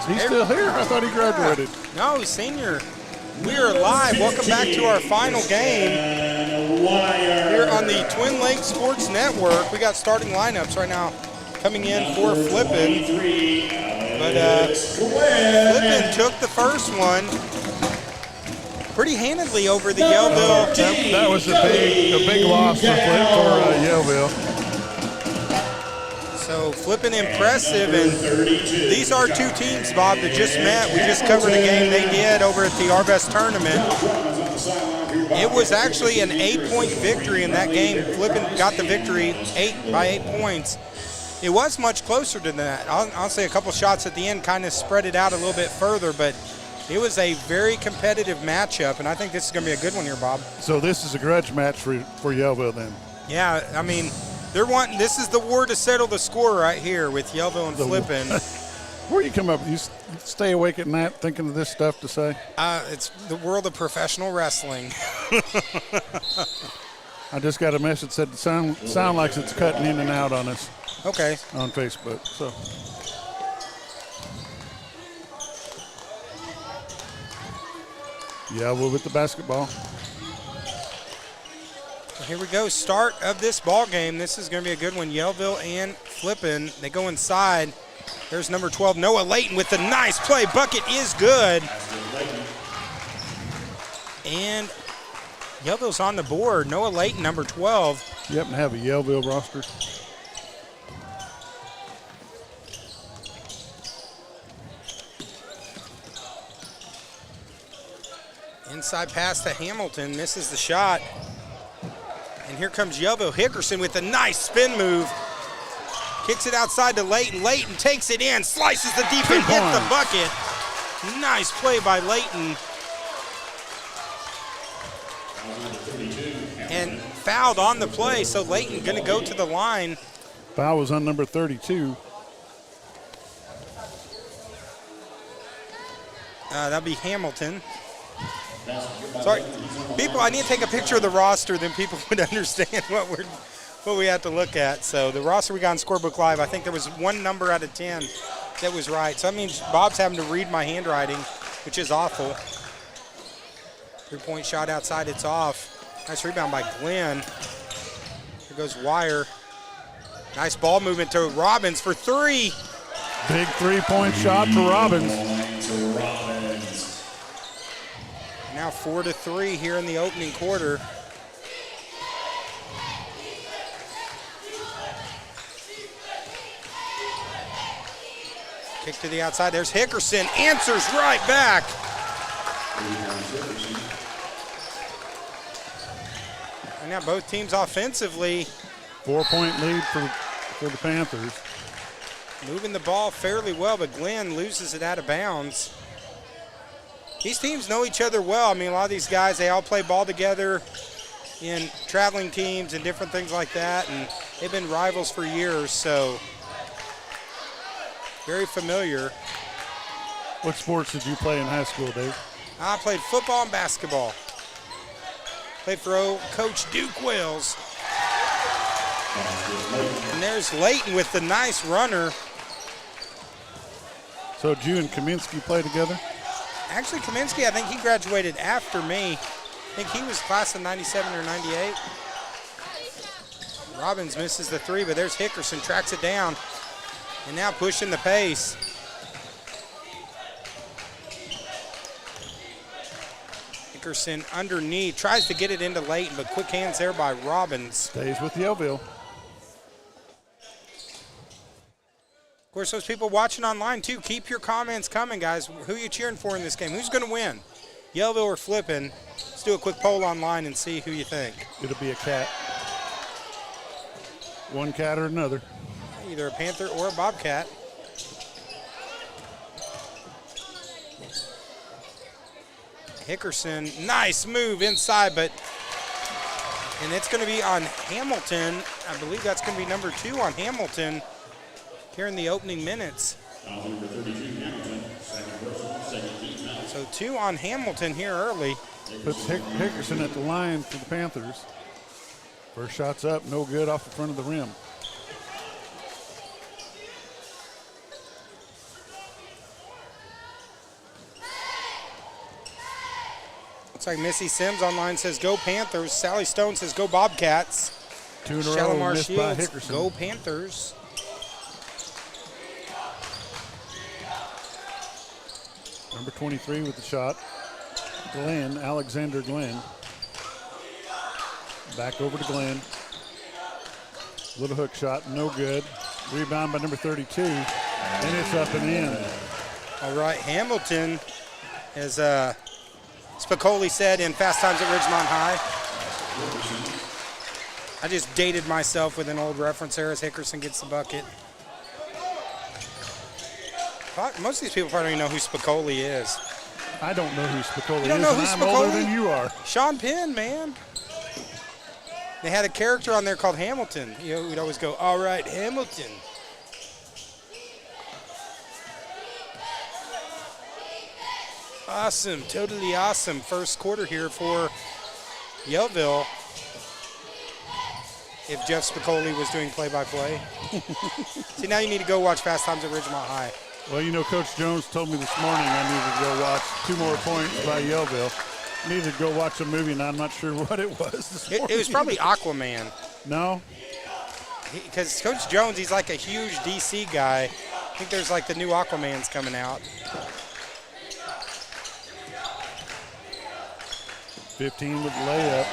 He's still here? I thought he graduated. No, he's senior. We are live. Welcome back to our final game here on the Twin Lakes Sports Network. We got starting lineups right now coming in for Flippin. But Flippin took the first one pretty handedly over the Yellville. That was a big loss for Yellville. So Flippin impressive, and these are two teams, Bob, that just met. We just covered a game they did over at the Our Best tournament. It was actually an 8-point victory in that game. Flippin got the victory by 8 points. It was much closer than that. I'll say a couple shots at the end kind of spread it out a little bit further, but it was a very competitive matchup, and I think this is going to be a good one here, Bob. So this is a grudge match for Yellville then? Yeah, I mean, this is the war to settle the score right here with Yellville and Flippin. Where you come up? You stay awake at night thinking of this stuff to say? It's the world of professional wrestling. I just got a message that sound like it's cutting in and out on us. Okay. On Facebook. So. Yeah, we're with the basketball. Here we go, start of this ball game. This is going to be a good one. Yellville and Flippin, they go inside. There's number 12, Noah Layton with the nice play. Bucket is good. And Yellville's on the board. Noah Layton, number 12. You happen to have a Yellville roster? Inside pass to Hamilton, misses the shot. And here comes Yellville. Hickerson with a nice spin move. Kicks it outside to Layton. Layton takes it in, slices the deep and hit the bucket. Nice play by Layton. And fouled on the play, so Layton gonna go to the line. Foul was on number 32. That'll be Hamilton. Sorry, people, I need to take a picture of the roster, then people would understand what we have to look at. So the roster we got on Scorebook Live, I think there was one number out of 10 that was right. So that means Bob's having to read my handwriting, which is awful. 3-point shot outside, it's off. Nice rebound by Glenn. Here goes Wire. Nice ball movement to Robbins for three. Big 3-point shot for Robbins. Now 4-3 here in the opening quarter. Kick to the outside. There's Hickerson. Answers right back. And now both teams offensively. 4-point lead for the Panthers. Moving the ball fairly well, but Glenn loses it out of bounds. These teams know each other well. I mean, a lot of these guys, they all play ball together in traveling teams and different things like that, and they've been rivals for years, so very familiar. What sports did you play in high school, Dave? I played football and basketball. Played for Coach Duke Wells. And there's Layton with the nice runner. So did you and Kaminsky play together? Actually, Kaminsky, I think he graduated after me. I think he was class of 97 or 98. Robbins misses the three, but there's Hickerson, tracks it down. And now pushing the pace. Hickerson underneath, tries to get it into Layton, but quick hands there by Robbins. Stays with Yellville. Of course, those people watching online, too, keep your comments coming, guys. Who are you cheering for in this game? Who's going to win? Yellville or Flippin? Let's do a quick poll online and see who you think. It'll be a cat. One cat or another. Either a Panther or a Bobcat. Hickerson, nice move inside, and it's going to be on Hamilton. I believe that's going to be number 2 on Hamilton here in the opening minutes. So 2 on Hamilton here early. Puts Hickerson at the line for the Panthers. First shot's up, no good off the front of the rim. Looks like Missy Sims online says go Panthers. Sally Stone says go Bobcats. 2 in a row Shalimar missed by Shields, Hickerson. go Panthers. Number 23 with the shot. Glenn, Alexander Glenn. Back over to Glenn. Little hook shot, no good. Rebound by number 32, and it's up and in. All right, Hamilton, as Spicoli said in Fast Times at Ridgemont High. I just dated myself with an old reference there as Hickerson gets the bucket. Most of these people probably don't even know who Spicoli is. I don't know who Spicoli You don't is, know who and I'm Spicoli? older than you are. Sean Penn, man. They had a character on there called Hamilton. You know, we'd always go, all right, Hamilton. Awesome, totally awesome. First quarter here for Yellville. If Jeff Spicoli was doing play-by-play. See, now you need to go watch Fast Times at Ridgemont High. Well, you know, Coach Jones told me this morning I needed to go watch 2 more points by Yellville. Needed to go watch a movie, and I'm not sure what it was this morning. It was probably Aquaman. No? Because Coach Jones, he's like a huge DC guy. I think there's like the new Aquamans coming out. 15 with the layup.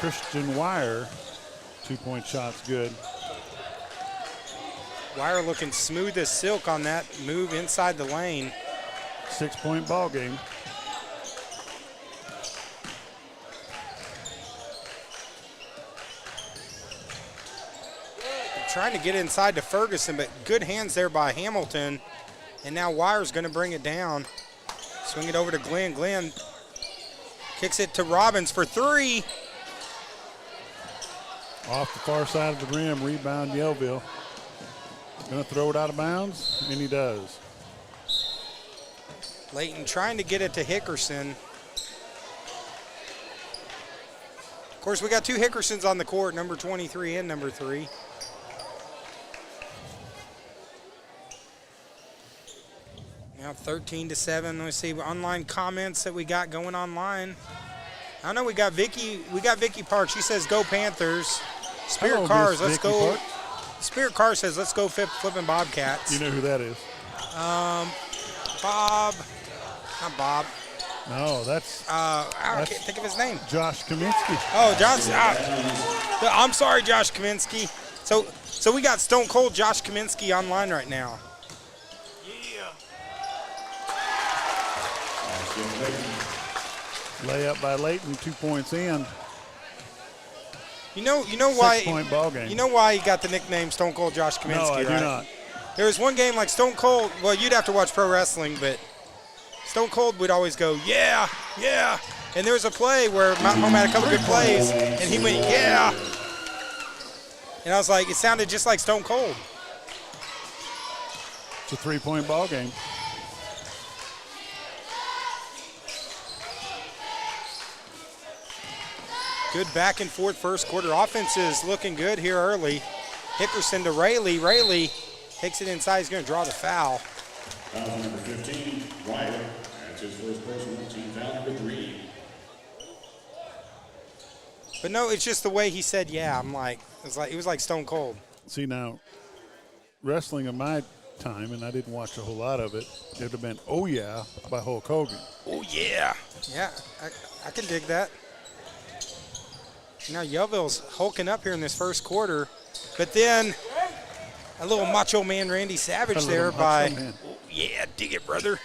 Christian Wire, 2-point shots good. Wire looking smooth as silk on that move inside the lane. 6-point ball game. Trying to get inside to Ferguson, but good hands there by Hamilton. And now Wire's going to bring it down. Swing it over to Glenn. Glenn kicks it to Robbins for 3. Off the far side of the rim, rebound Yellville. Gonna throw it out of bounds, and he does. Layton trying to get it to Hickerson. Of course, we got 2 Hickersons on the court, number 23 and number 3. Now 13-7. Let's see online comments that we got going online. I know we got Vicky Park. She says go Panthers. Spirit Hello, Cars, Miss let's Vicky go. Park. Spirit Car says let's go Flippin' Bobcats. You know who that is? Bob, not Bob. No, that's I can't think of his name. Josh Kaminsky. Oh, Johnson. I'm sorry, Josh Kaminsky. So we got Stone Cold Josh Kaminsky online right now. Layup by Layton, 2 points in. You know why? 6-point ball game. You know why he got the nickname Stone Cold Josh Kaminsky, No, I right? do not. There was one game like Stone Cold. Well, you'd have to watch pro wrestling, but Stone Cold would always go, yeah, yeah. And there was a play where Mountain Home had a couple good plays, and he went, yeah. And I was like, it sounded just like Stone Cold. It's a 3-point ball game. Good back and forth first quarter. Offense is looking good here early. Hickerson to Rayleigh. Rayleigh takes it inside. He's going to draw the foul. Foul number 15, Ryder. That's his first personal, team foul number 3. But no, it's just the way he said, yeah. It was like Stone Cold. See, now, wrestling in my time, and I didn't watch a whole lot of it, it would have been, oh, yeah, by Hulk Hogan. Oh, yeah. Yeah, I can dig that. Now Yellville's hulking up here in this first quarter, but then a little Macho Man Randy Savage there by, oh, yeah, dig it, brother.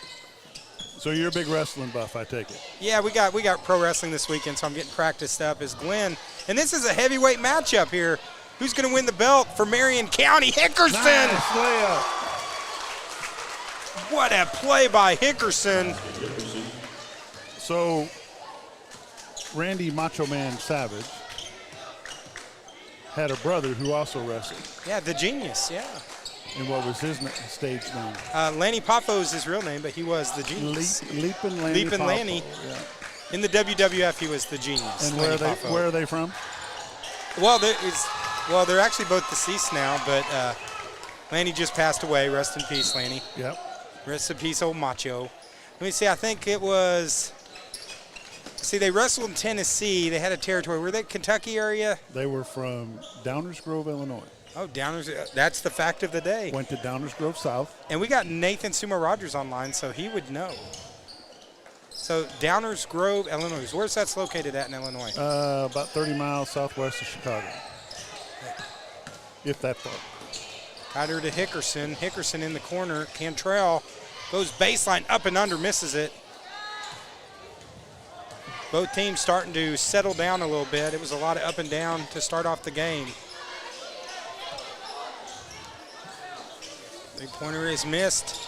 So you're a big wrestling buff, I take it. Yeah, we got pro wrestling this weekend, so I'm getting practiced up as Glenn. And this is a heavyweight matchup here. Who's going to win the belt for Marion County? Hickerson! Nice layup. What a play by Hickerson. So Randy Macho Man Savage had a brother who also wrestled. Yeah, the Genius, yeah. And what was his stage name? Lanny Poffo is his real name, but he was the Genius. Leapin' Lanny. Leapin' Poffo, Lanny. yeah. In the WWF, he was the Genius. And Lanny Poffo. where are they from? Well, they're actually both deceased now, but Lanny just passed away. Rest in peace, Lanny. Yep. Rest in peace, old Macho. Let me see. I think it was See, they wrestled in Tennessee. They had a territory. Were they Kentucky area? They were from Downers Grove, Illinois. Oh, Downers. That's the fact of the day. Went to Downers Grove South. And we got Nathan Sumo Rogers online, so he would know. So Downers Grove, Illinois. Where's that located at in Illinois? About 30 miles southwest of Chicago. If that far. Kyder to Hickerson. Hickerson in the corner. Cantrell goes baseline up and under, misses it. Both teams starting to settle down a little bit. It was a lot of up and down to start off the game. Three-pointer is missed.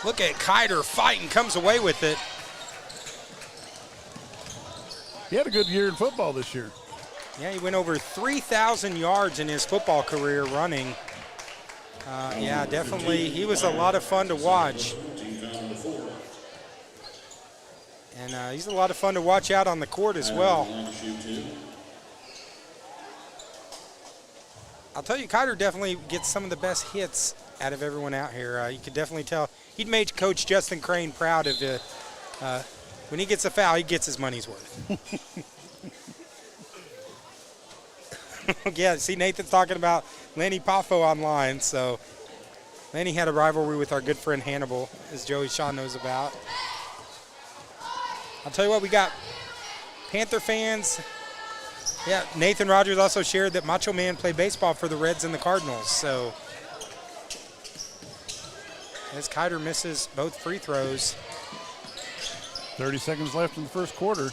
Look at Kyder fighting, comes away with it. He had a good year in football this year. Yeah, he went over 3,000 yards in his football career running. Yeah, definitely. He was a lot of fun to watch. And he's a lot of fun to watch out on the court as well. I'll tell you, Kyder definitely gets some of the best hits out of everyone out here. You could definitely tell. He'd made Coach Justin Crane proud of the when he gets a foul, he gets his money's worth. Yeah, see, Nathan's talking about Lenny Poffo online. So Lenny had a rivalry with our good friend Hannibal, as Joey Shaw knows about. I'll tell you what, we got Panther fans. Yeah, Nathan Rogers also shared that Macho Man played baseball for the Reds and the Cardinals. So as Kyder misses both free throws. 30 seconds left in the first quarter.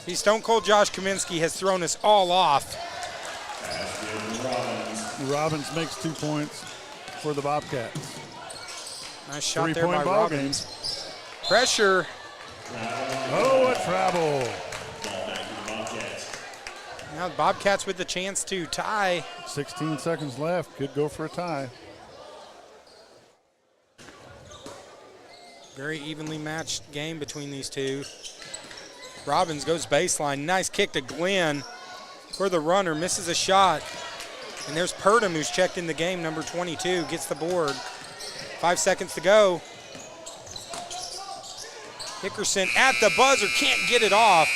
See, Stone Cold Josh Kaminsky has thrown us all off. Robbins makes 2 points for the Bobcats. Nice shot there by ball Robbins. game. Pressure. Oh, a travel. Now the Bobcats with the chance to tie. 16 seconds left. Could go for a tie. Very evenly matched game between these two. Robbins goes baseline. Nice kick to Glenn for the runner. Misses a shot. And there's Purdom, who's checked in the game, number 22, gets the board. 5 seconds to go. Hickerson at the buzzer, can't get it off.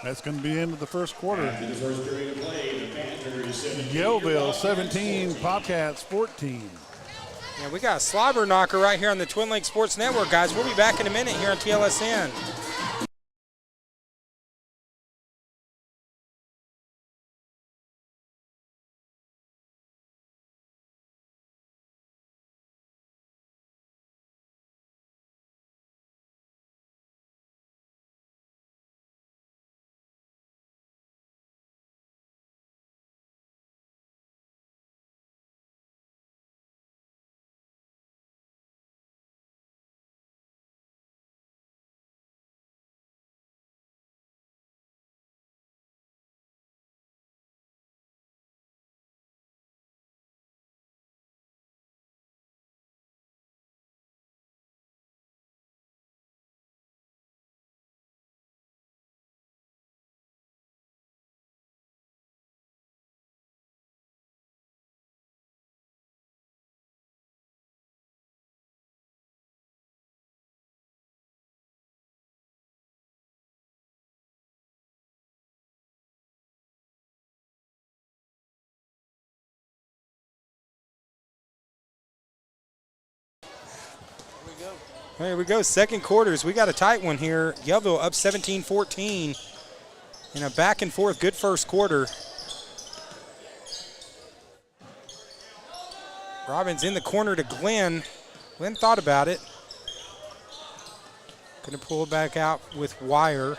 That's going to be into the first quarter. Yellville 17, Bobcats 14. Yeah, we got a slobber knocker right here on the Twin Lakes Sports Network, guys. We'll be back in a minute here on TLSN. Here we go, second quarters. We got a tight one here. Yellville up 17-14 in a back and forth good first quarter. Robbins in the corner to Glenn. Glenn thought about it. Gonna pull it back out with Wire.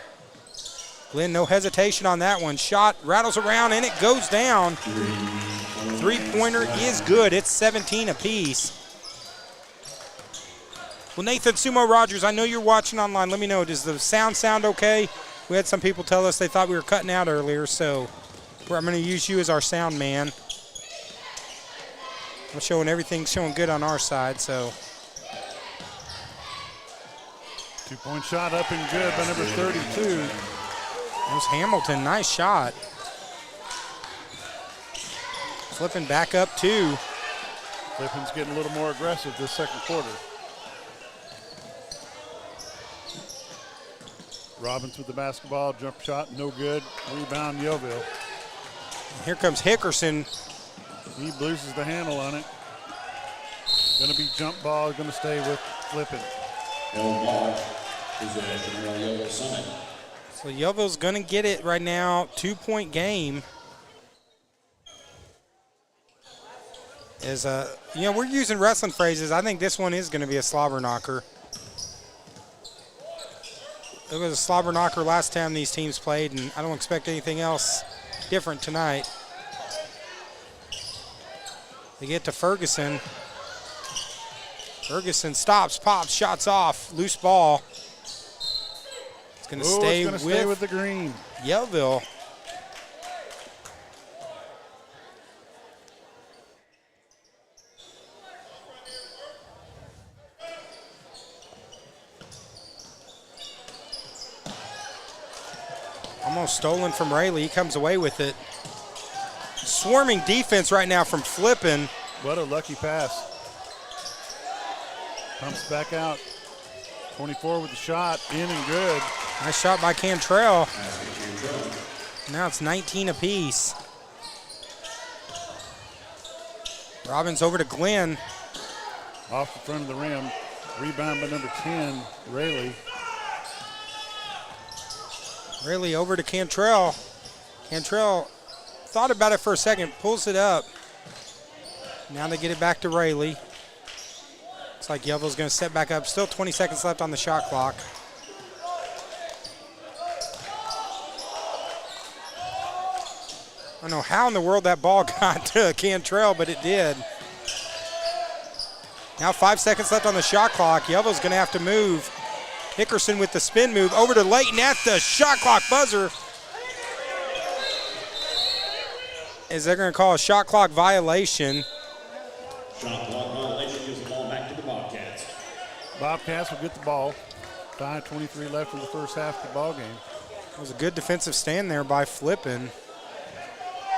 Glenn, no hesitation on that one. Shot rattles around and it goes down. Three-pointer is good. It's 17 apiece. Well, Nathan Sumo Rogers, I know you're watching online. Let me know, does the sound okay? We had some people tell us they thought we were cutting out earlier, so I'm going to use you as our sound man. I'm showing everything's showing good on our side, so. 2-point shot up and good by number 32. There's Hamilton, nice shot. Flipping back up two. Flippin's getting a little more aggressive this second quarter. Robbins with the basketball, jump shot, no good. Rebound, Yellville. Here comes Hickerson. He loses the handle on it. Going to be jump ball, going to stay with Flippin. Held ball. Possession, Yellville Summit. So Yellville's going to get it right now. 2-point game. We're using wrestling phrases. I think this one is going to be a slobber knocker. It was a slobber knocker last time these teams played, and I don't expect anything else different tonight. They get to Ferguson. Ferguson stops, pops, shots off, loose ball. It's going to stay with the green. Yellville. Almost stolen from Rayleigh. He comes away with it. Swarming defense right now from Flippin. What a lucky pass. Pumps back out. 24 with the shot, in and good. Nice shot by Cantrell. Now it's 19 apiece. Robbins over to Glenn. Off the front of the rim. Rebound by number 10, Rayleigh. Rayleigh over to Cantrell. Cantrell thought about it for a second, pulls it up. Now they get it back to Rayleigh. Looks like Yellville's going to step back up. Still 20 seconds left on the shot clock. I don't know how in the world that ball got to Cantrell, but it did. Now 5 seconds left on the shot clock. Yellville's going to have to move. Hickerson with the spin move over to Layton at the shot clock buzzer. Is they're going to call a shot clock violation. Shot clock violation gives the ball back to the Bobcats. Bobcats will get the ball. 5:23 left in the first half of the ball game. It was a good defensive stand there by Flippin.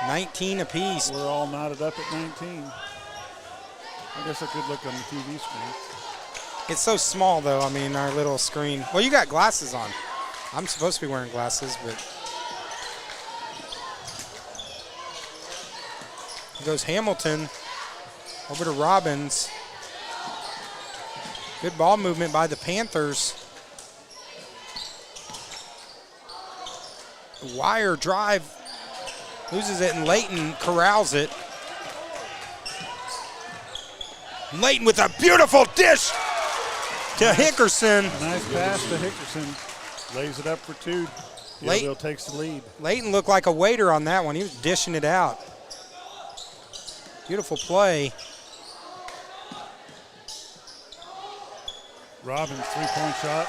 19 apiece. We're all knotted up at 19. I guess I could look on the TV screen. It's so small, though. I mean, our little screen. Well, you got glasses on. I'm supposed to be wearing glasses, but. Here goes Hamilton over to Robbins. Good ball movement by the Panthers. Wire drive. Loses it, and Layton corrals it. Layton with a beautiful dish to Hickerson. Nice pass to Hickerson. Lays it up for two. Yellville takes the lead. Layton looked like a waiter on that one. He was dishing it out. Beautiful play. Robbins, three-point shot.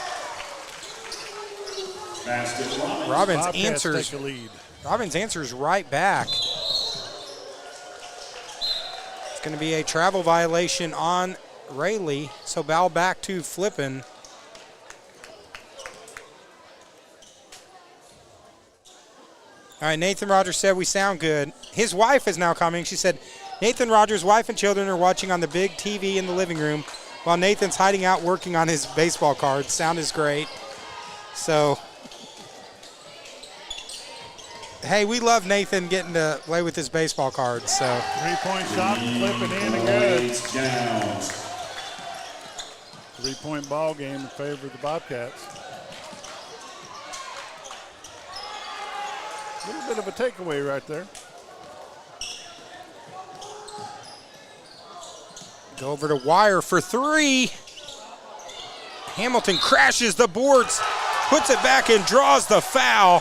Robbins Bobcats answers. take the lead. Robbins answers right back. It's going to be a travel violation on Rayleigh, so ball back to Flippin. All right, Nathan Rogers said we sound good. His wife is now coming. She said, Nathan Rogers' wife and children are watching on the big TV in the living room while Nathan's hiding out working on his baseball cards. Sound is great. So, hey, we love Nathan getting to play with his baseball cards. So, three-point shot, Flippin in and good. Three-point ball game in favor of the Bobcats. A little bit of a takeaway right there. Go over to Wire for three. Hamilton crashes the boards, puts it back and draws the foul.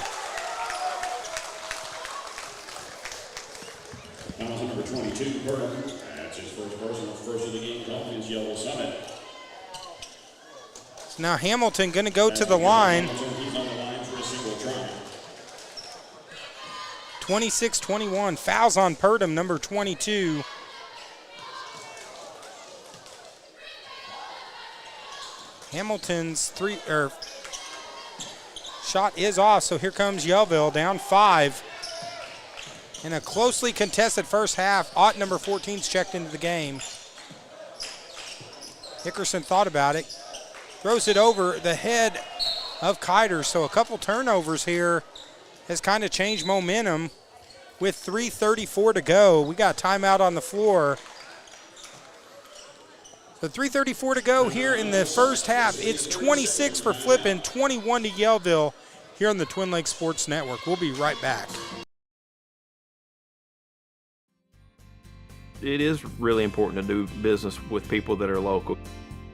Foul number 22, Burton. That's his first personal, first of the game, against Yellville Summit. So now Hamilton going to go to the line. He's on the line for a single try. 26-21, fouls on Purdom, number 22. Hamilton's shot is off, so here comes Yellville, down 5. In a closely contested first half, Ott number 14's checked into the game. Hickerson thought about it, throws it over the head of Kiter. So a couple turnovers here has kind of changed momentum with 3:34 to go. We got timeout on the floor. So 3:34 to go here in the first half. It's 26 for Flippin, 21 to Yellville here on the Twin Lakes Sports Network. We'll be right back. It is really important to do business with people that are local.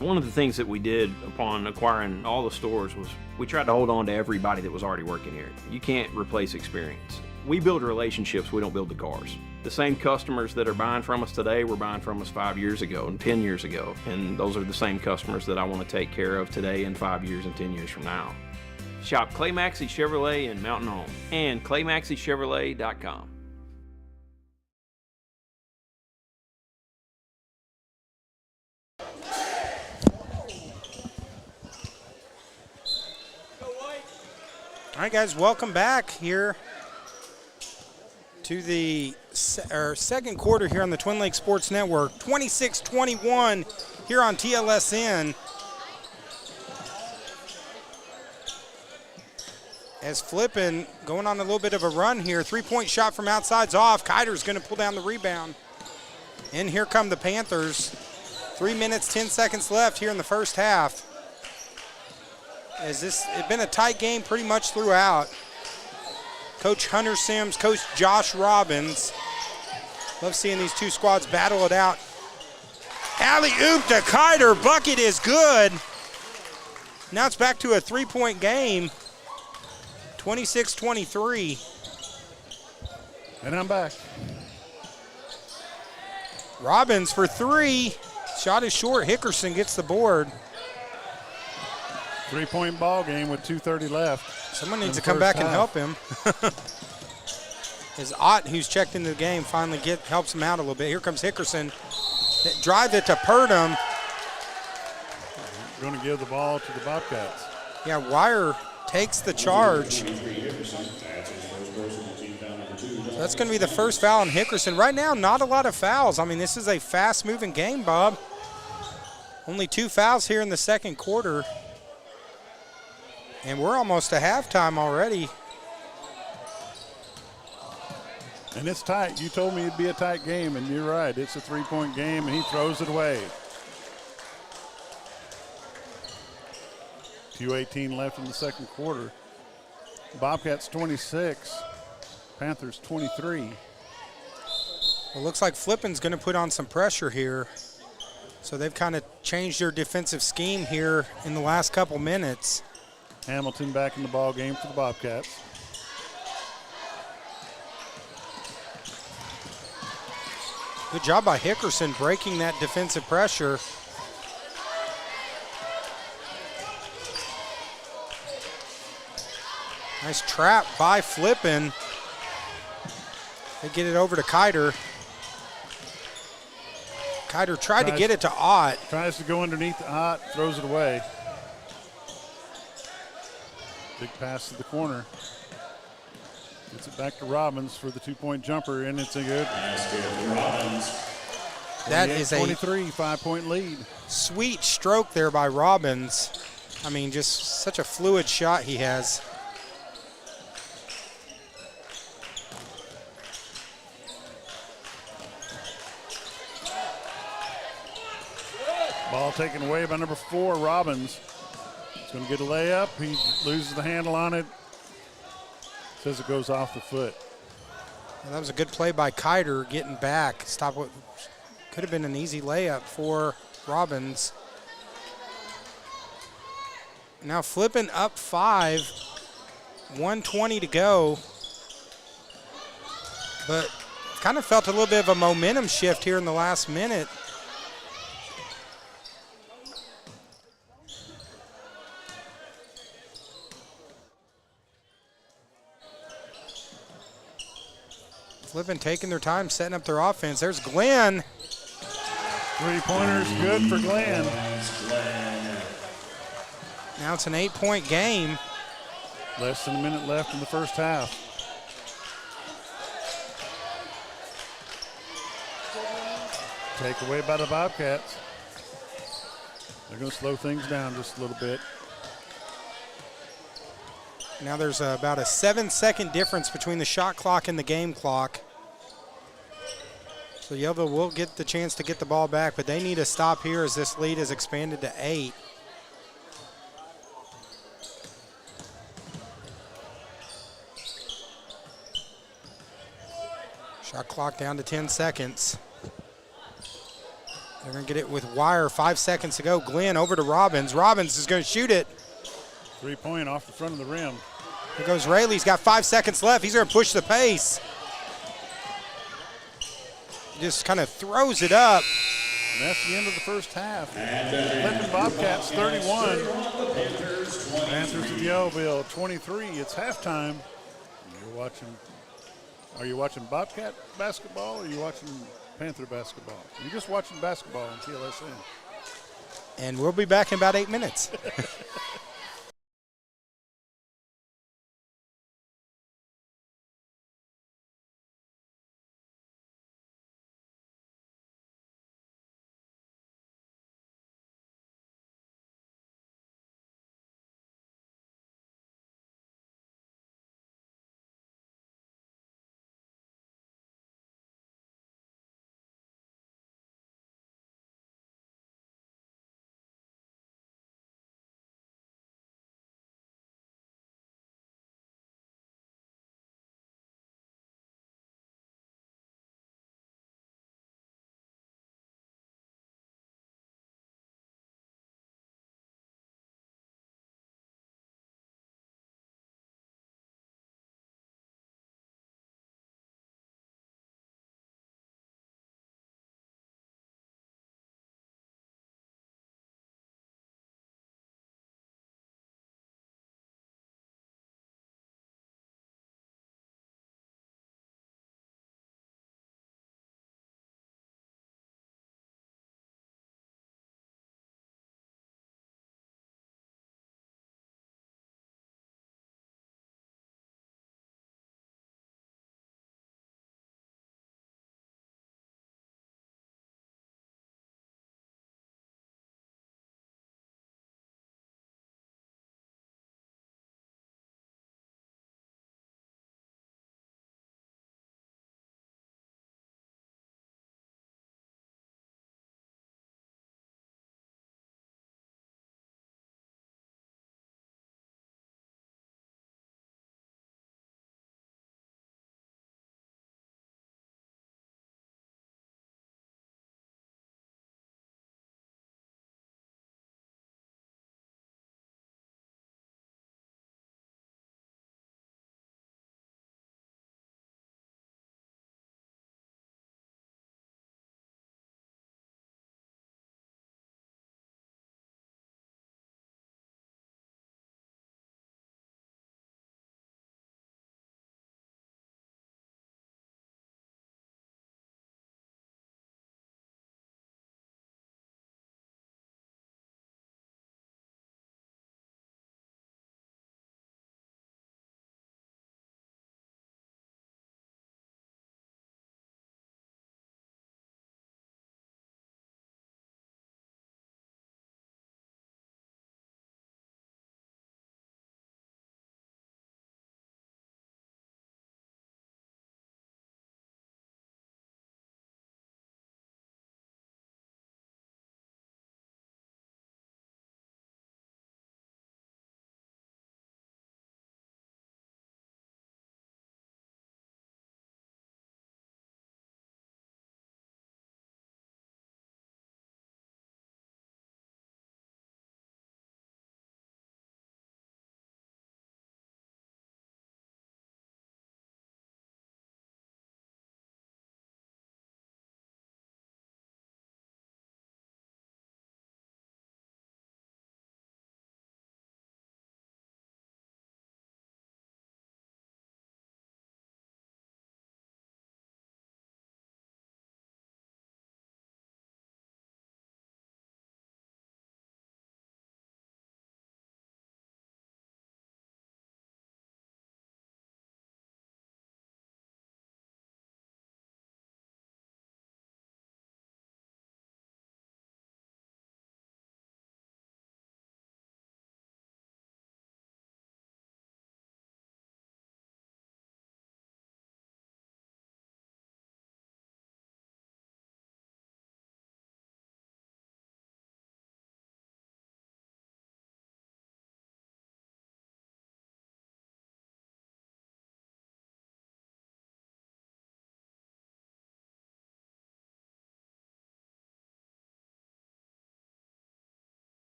One of the things that we did upon acquiring all the stores was we tried to hold on to everybody that was already working here. You can't replace experience. We build relationships, we don't build the cars. The same customers that are buying from us today were buying from us 5 years ago and 10 years ago. And those are the same customers that I want to take care of today and 5 years and 10 years from now. Shop Clay Maxey Chevrolet in Mountain Home and ClayMaxeyChevrolet.com. All right, guys, welcome back here to the second quarter here on the Twin Lakes Sports Network. 26-21 here on TLSN. As Flippin going on a little bit of a run here. Three-point shot from outside's off. Kiter's going to pull down the rebound. And here come the Panthers. 3 minutes, 10 seconds left here in the first half. It's been a tight game pretty much throughout. Coach Hunter Sims, Coach Josh Robbins. Love seeing these two squads battle it out. Alley-oop to Kiter. Bucket is good. Now it's back to a three-point game. 26-23. And I'm back. Robbins for three. Shot is short. Hickerson gets the board. 3-point ball game with 2:30 left. Someone needs to come back and help him. Is Ott, who's checked into the game, finally helps him out a little bit. Here comes Hickerson. Drive it to Purdom. Going to give the ball to the Bobcats. Yeah, Wire takes the charge. So that's going to be the first foul on Hickerson. Right now, not a lot of fouls. I mean, this is a fast-moving game, Bob. Only 2 fouls here in the second quarter. And we're almost to halftime already. And it's tight. You told me it'd be a tight game, and you're right. It's a 3-point game, and he throws it away. 2:18 left in the second quarter. Bobcats 26, Panthers 23. Well, looks like Flippin's going to put on some pressure here. So they've kind of changed their defensive scheme here in the last couple minutes. Hamilton back in the ball game for the Bobcats. Good job by Hickerson breaking that defensive pressure. Nice trap by Flippin. They get it over to Kiter. Kiter tried to get it to Ott. Tries to go underneath the Ott, throws it away. Big pass to the corner. Gets it back to Robbins for the 2-point jumper, and it's a good. That is a 23, 5-point lead. Sweet stroke there by Robbins. I mean, just such a fluid shot he has. Ball taken away by number 4, Robbins. He's going to get a layup. He loses the handle on it. Says it goes off the foot. Well, that was a good play by Kiter getting back. Stop what could have been an easy layup for Robbins. Now Flippin up 5, 1:20 to go. But kind of felt a little bit of a momentum shift here in the last minute. Flippin taking their time, setting up their offense. There's Glenn. 3-pointers good for Glenn. Now it's an 8-point game. Less than a minute left in the first half. Take away by the Bobcats. They're going to slow things down just a little bit. Now there's about a 7-second difference between the shot clock and the game clock. So Yellville will get the chance to get the ball back, but they need a stop here as this lead has expanded to 8. Shot clock down to 10 seconds. They're going to get it with wire, 5 seconds to go. Glenn over to Robbins. Robbins is going to shoot it. 3-point off the front of the rim. Here goes Rayleigh. He's got 5 seconds left. He's going to push the pace. He just kind of throws it up. And that's the end of the first half. Flippin Bobcats 31. Panthers of Yellville 23. It's halftime. Are you watching Bobcat basketball or are you watching Panther basketball? You're just watching basketball on TLSN. And we'll be back in about 8 minutes.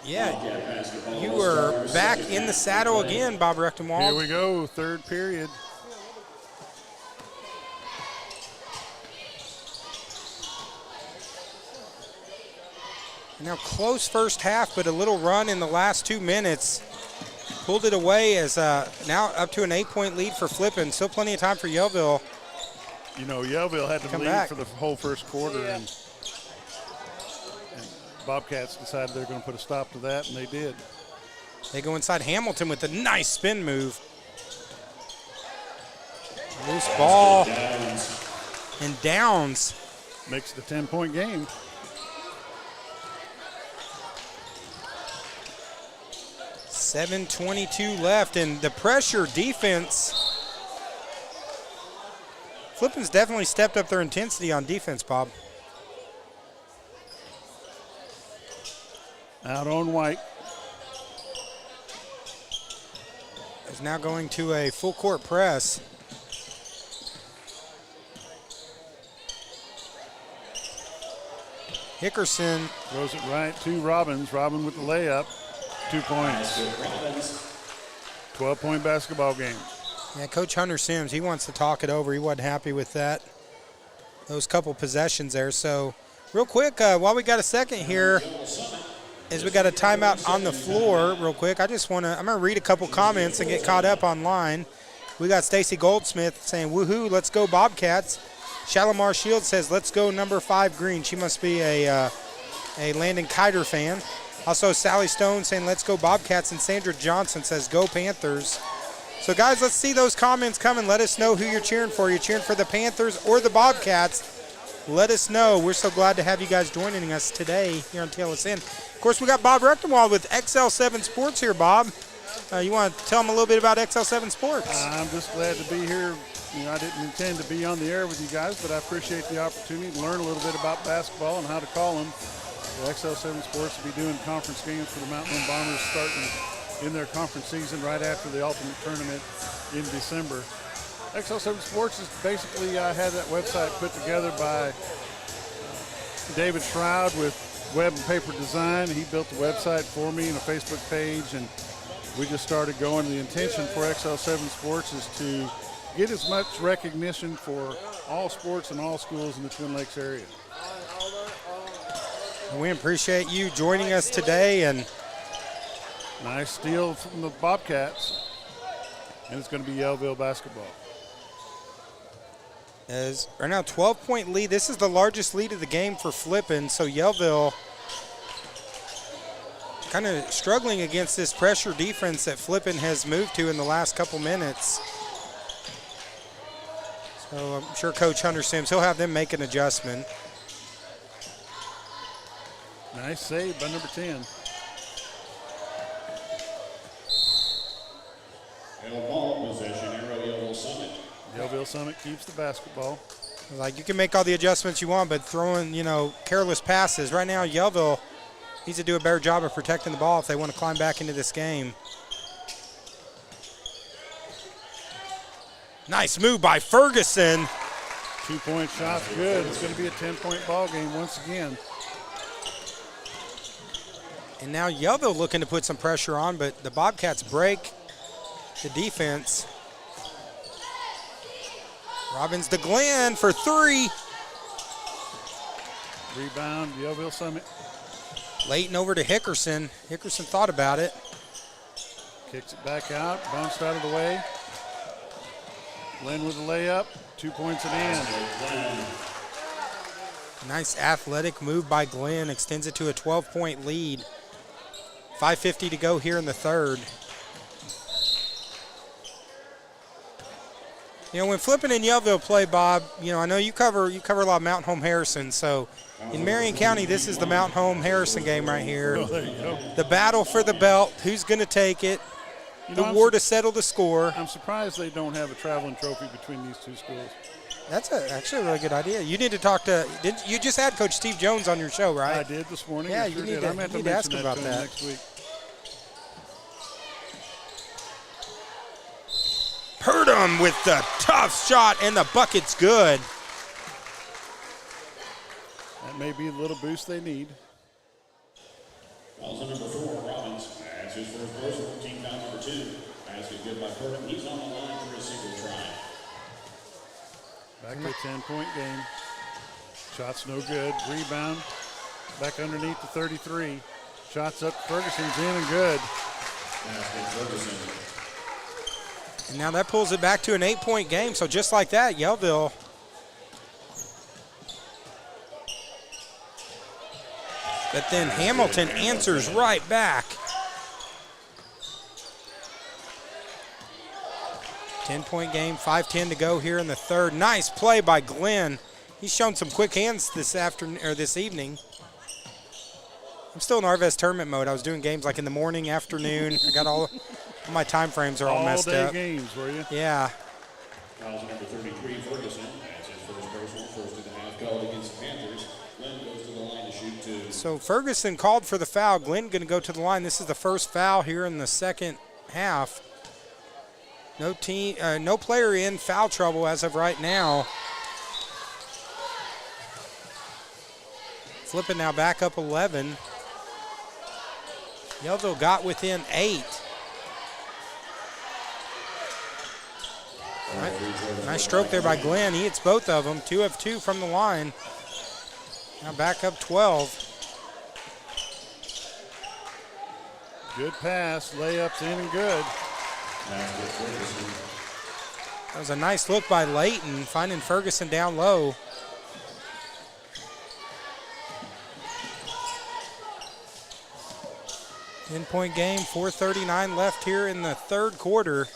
Yeah, you were back in the saddle again, Bob Rechtenwald. Here we go, third period. Now close first half, but a little run in the last 2 minutes. Pulled it away as now up to an 8-point lead for Flippin. Still plenty of time for Yellville. You know, Yellville had to lead back for the whole first quarter, and Bobcats decided they're going to put a stop to that, and they did. They go inside Hamilton with a nice spin move. Loose ball. And Downs. Makes it a 10-point game. .7:22 left, and the pressure defense. Flippin's definitely stepped up their intensity on defense, Bob. Out on White. Is now going to a full court press. Hickerson Throws it right to Robbins. Robin with the layup. 2 points. 12-point basketball game. Yeah, Coach Hunter Sims, he wants to talk it over. He wasn't happy with that. Those couple possessions there. So real quick, while we got a second here, as we got a timeout on the floor real quick, I'm going to read a couple comments and get caught up online. We got Stacy Goldsmith saying, woohoo, let's go Bobcats. Shalimar Shields says, let's go number 5 green. She must be a Landon Kiter fan. Also, Sally Stone saying, let's go Bobcats. And Sandra Johnson says, go Panthers. So, guys, let's see those comments come and let us know who you're cheering for. You're cheering for the Panthers or the Bobcats. Let us know. We're so glad to have you guys joining us today here on TLSN. Of course, we got Bob Rechtenwald with XL7 Sports here, Bob. You want to tell them a little bit about XL7 Sports? I'm just glad to be here. You know, I didn't intend to be on the air with you guys, but I appreciate the opportunity to learn a little bit about basketball and how to call them. The XL7 Sports will be doing conference games for the Mountain Home Bombers starting in their conference season right after the Ultimate Tournament in December. XL7 Sports is basically, I had that website put together by David Shroud with Web and Paper Design. He built the website for me and a Facebook page, and we just started going. The intention for XL7 Sports is to get as much recognition for all sports and all schools in the Twin Lakes area. We appreciate you joining us today. And nice steal from the Bobcats, and it's going to be Yellville basketball. As right now, 12-point lead. This is the largest lead of the game for Flippin. So Yellville kind of struggling against this pressure defense that Flippin has moved to in the last couple minutes. So I'm sure Coach Hunter Sims, he'll have them make an adjustment. Nice save by number 10. Ball possession, arrow Yellville Summit. Yellville Summit keeps the basketball. Like, you can make all the adjustments you want, but throwing, careless passes. Right now, Yellville needs to do a better job of protecting the ball if they want to climb back into this game. Nice move by Ferguson. 2-point shot's good. It's going to be a 10-point ball game once again. And now Yellville looking to put some pressure on, but the Bobcats break the defense. Robbins to Glenn for 3. Rebound, Yellville Summit. Leighton over to Hickerson. Hickerson thought about it. Kicks it back out, bounced out of the way. Glenn with the layup, 2 points and in. Nice athletic move by Glenn, extends it to a 12-point lead. 5:50 to go here in the third. When Flippin and Yellville play, Bob, I know you cover a lot of Mountain Home Harrison. So in Marion County, this is the Mountain Home Harrison game right here. Oh, there you go. The battle for the belt. Who's going to take it? The war to settle the score. I'm surprised they don't have a traveling trophy between these two schools. That's actually a really good idea. You need to talk to. You just had Coach Steve Jones on your show, right? I did this morning. Yeah, I you sure need did. to, I'm going to you need to ask him mention about to him that. next week. Purdom with the tough shot, and the bucket's good. That may be the little boost they need. Fouls on number 4, his first personal, team foul number 2. Basket good by Flippin. He's on the line for a single try. Back to a 10-point game. Shots no good. Rebound. Back underneath the 33. Shots up. Ferguson's in and good. Basket Ferguson. And now that pulls it back to an 8-point game. So just like that, Yellville. But then Hamilton answers right back. 10-point game, 5:10 to go here in the third. Nice play by Glenn. He's shown some quick hands this afternoon or this evening. I'm still in Arvest tournament mode. I was doing games like in the morning, afternoon. I got all my time frames are all messed up. All day games, were you? Yeah. Fouls number 33, Ferguson. That's his first personal, first of the half called against the Panthers. Glenn goes to the line to shoot 2. So Ferguson called for the foul. Glenn going to go to the line. This is the first foul here in the second half. No player in foul trouble as of right now. Flippin now back up 11. Yellville got within 8. Nice stroke there by Glenn. He hits both of them. 2 of 2 from the line. Now back up 12. Good pass. Layups in and good. That was a nice look by Layton, finding Ferguson down low. Ten-point game, 4:39 left here in the third quarter.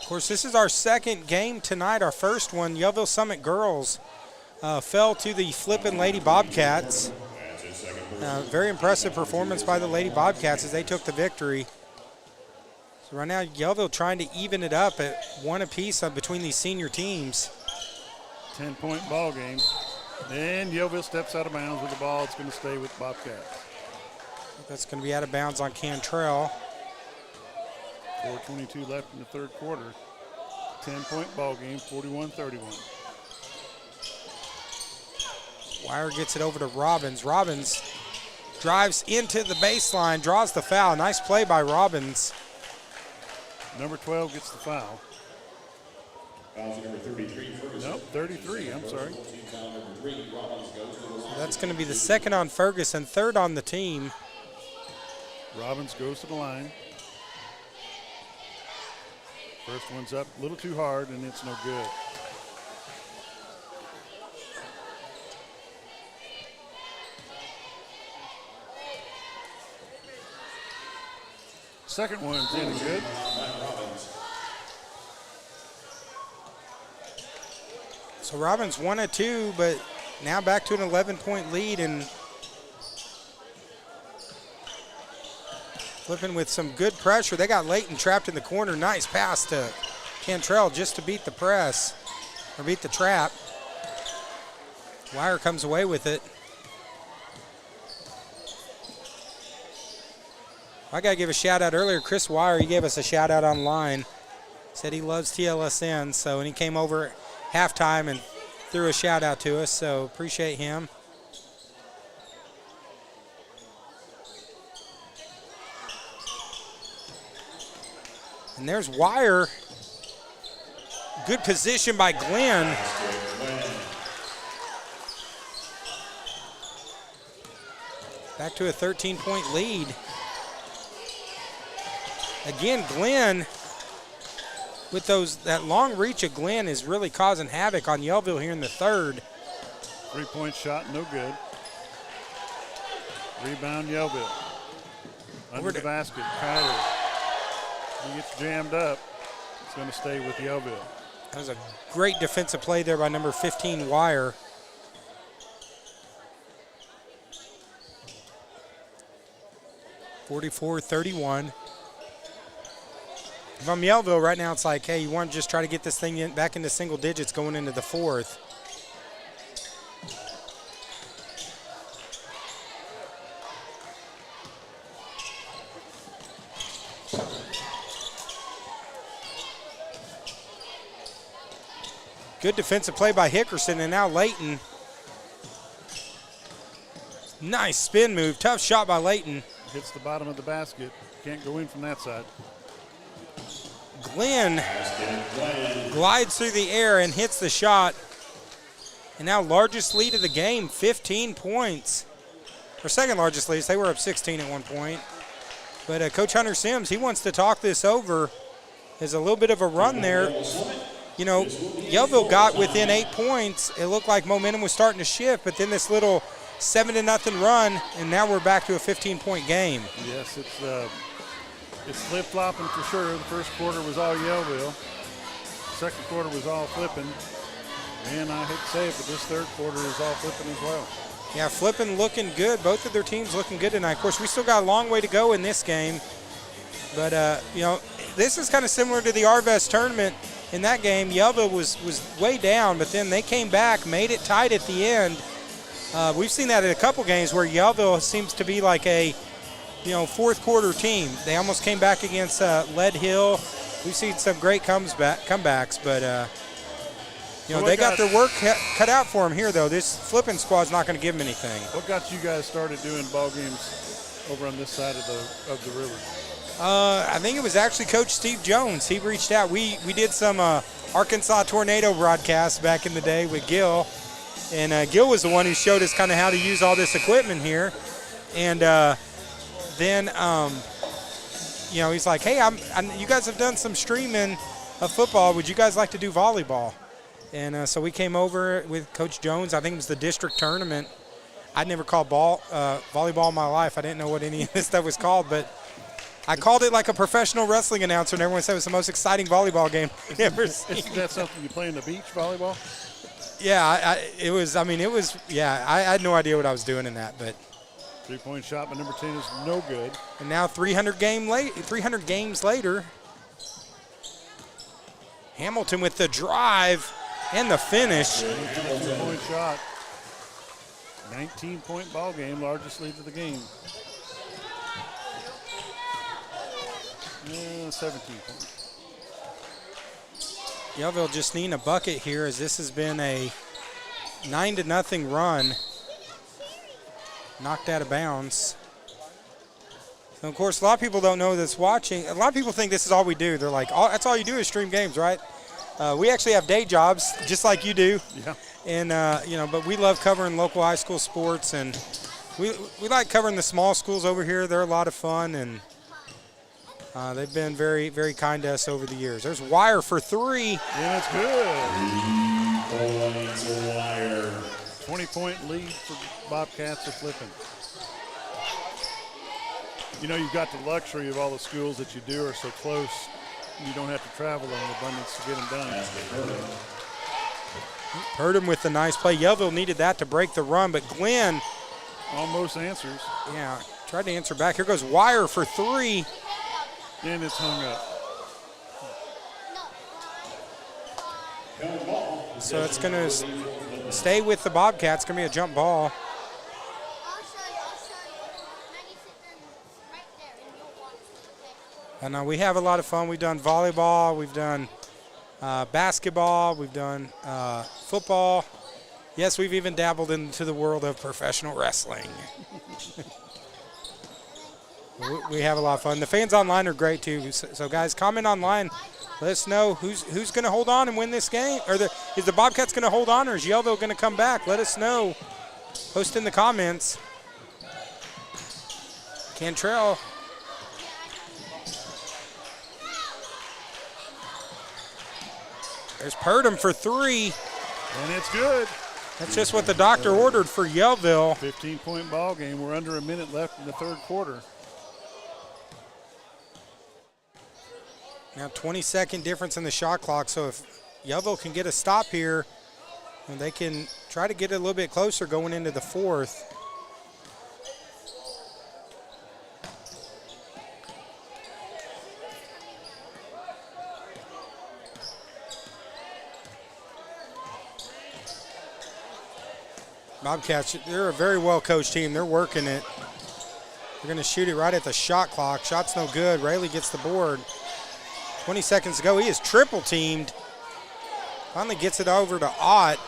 Of course, this is our second game tonight, our first one. Yellville Summit girls fell to the Flippin Lady Bobcats. Very impressive performance by the Lady Bobcats as they took the victory. So right now, Yellville trying to even it up at 1 apiece between these senior teams. 10-point ball game. And Yellville steps out of bounds with the ball. It's going to stay with Bobcats. That's going to be out of bounds on Cantrell. 4:22 left in the third quarter. 10-point ball game, 41-31. Wire gets it over to Robbins. Robbins drives into the baseline, draws the foul. Nice play by Robbins. Number 12 gets the foul. Fouls number 33, Ferguson. Nope, 33, I'm sorry. Team foul number 3, Robbins goes to the line. That's going to be the second on Ferguson, third on the team. Robbins goes to the line. First one's up a little too hard, and it's no good. Second one's in and good. So Robbins 1 of 2, but now back to an 11-point lead, and Flippin with some good pressure. They got Layton trapped in the corner. Nice pass to Cantrell just to beat the press, or beat the trap. Wire comes away with it. I got to give a shout out earlier. Chris Wire, he gave us a shout out online. Said he loves TLSN, so, and he came over at halftime and threw a shout out to us, so appreciate him. And there's Wire. Good position by Glenn. Back to a 13-point lead. Again, Glenn, with that long reach of Glenn is really causing havoc on Yellville here in the third. 3-point shot, no good. Rebound, Yellville. Under the basket, Kyler. He gets jammed up. It's going to stay with Yellville. That was a great defensive play there by number 15, Wire. (44-31). If I'm Yellville right now, it's like, hey, you want to just try to get this thing back into single digits going into the fourth. Good defensive play by Hickerson, and now Layton Nice spin move. Tough shot by Layton. Hits the bottom of the basket. Can't go in from that side. Glenn glides through the air and hits the shot. And now largest lead of the game, 15 points. Or second largest lead. They were up 16 at one point. But Coach Hunter Sims, he wants to talk this over. There's a little bit of a run there. You know, Yellville got within 8 points. It looked like momentum was starting to shift, but then this little 7-0 run, and now we're back to a 15-point game. Yes, it's flip-flopping for sure. The first quarter was all Yellville. Second quarter was all Flippin. And I hate to say it, but this third quarter is all Flippin as well. Yeah, Flippin looking good. Both of their teams looking good tonight. Of course, we still got a long way to go in this game. But, you know, this is kind of similar to the Arvest tournament. In that game, Yellville was way down, but then they came back, made it tight at the end. We've seen that in a couple games where Yellville seems to be like a, you know, fourth quarter team. They almost came back against Lead Hill. We've seen some great comebacks, but you know, they got their work cut out for them here, though. This Flippin squad's not going to give them anything. What got you guys started doing ball games over on this side of the river? I think it was actually Coach Steve Jones. He reached out. We did some Arkansas Tornado broadcasts back in the day with Gil, and Gil was the one who showed us kind of how to use all this equipment here. And then, you know, he's like, hey, you guys have done some streaming of football. Would you guys like to do volleyball? And so we came over with Coach Jones. I think it was the district tournament. I'd never called volleyball in my life. I didn't know what any of this stuff was called, but I called it like a professional wrestling announcer, and everyone said it was the most exciting volleyball game I've ever seen. Isn't that something you play on the beach, volleyball? Yeah, it was. I mean, it was. Yeah, I had no idea what I was doing in that, but 3-point shot by number 10 is no good. And now 300 games later, Hamilton with the drive and the finish. 2-point shot. 19-point ball game, largest lead of the game. 17 points. Yellville just needing a bucket here, as this has been a 9-0 run. Knocked out of bounds. So, of course, a lot of people don't know that's watching. A lot of people think this is all we do. They're like, that's all you do is stream games, right? We actually have day jobs, just like you do. Yeah. And, you know, but we love covering local high school sports, and we like covering the small schools over here. They're a lot of fun, and they've been very, very kind to us over the years. There's Wire for three. And it's good. 3 points, Wire. 20-point lead for Bobcats of Flippin. You know, you've got the luxury of all the schools that you do are so close. You don't have to travel on an abundance to get them done. Purdom with the nice play. Yellville needed that to break the run, but Glenn almost answers. Yeah, tried to answer back. Here goes Wire for three. And it's hung up. So it's going to stay with the Bobcats. It's going to be a jump ball. And we have a lot of fun. We've done volleyball. We've done basketball. We've done football. Yes, we've even dabbled into the world of professional wrestling. We have a lot of fun. The fans online are great too. So guys, comment online. Let us know who's going to hold on and win this game. Is the Bobcats going to hold on, or is Yellville going to come back? Let us know. Post in the comments. Cantrell. There's Purdom for three. And it's good. That's just what the doctor ordered for Yellville. 15-point ball game. We're under a minute left in the third quarter. Now 20-second difference in the shot clock, so if Yellville can get a stop here, and they can try to get it a little bit closer going into the fourth. Bobcats, they're a very well-coached team. They're working it. They're going to shoot it right at the shot clock. Shot's no good. Rayleigh gets the board. 20 seconds to go. He is triple teamed. Finally gets it over to Ott.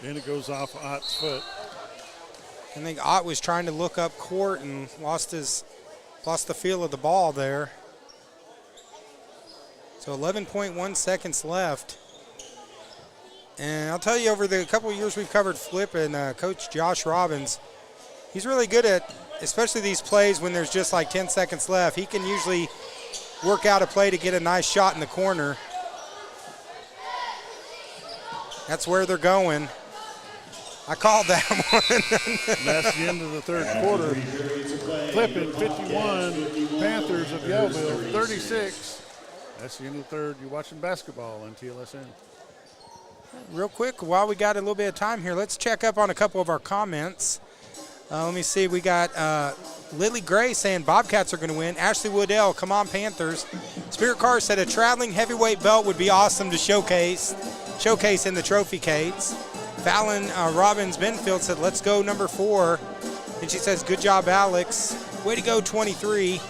Then it goes off Ott's foot. I think Ott was trying to look up court and lost the feel of the ball there. So 11.1 seconds left. And I'll tell you, over the couple of years we've covered Flippin, Coach Josh Robbins, he's really good at, especially these plays when there's just like 10 seconds left. He can usually work out a play to get a nice shot in the corner. That's where they're going. I called that one. That's the end of the third quarter. Flippin 51, Panthers of Yellville 36. That's the end of the third. You're watching basketball on TLSN. Real quick, while we got a little bit of time here, let's check up on a couple of our comments. Let me see. We got Lily Gray saying Bobcats are going to win. Ashley Woodell, come on Panthers. Spirit Car said a traveling heavyweight belt would be awesome to showcase in the trophy case. Fallon Robbins Benfield said, let's go number 4. And she says, good job, Alex. Way to go, 23.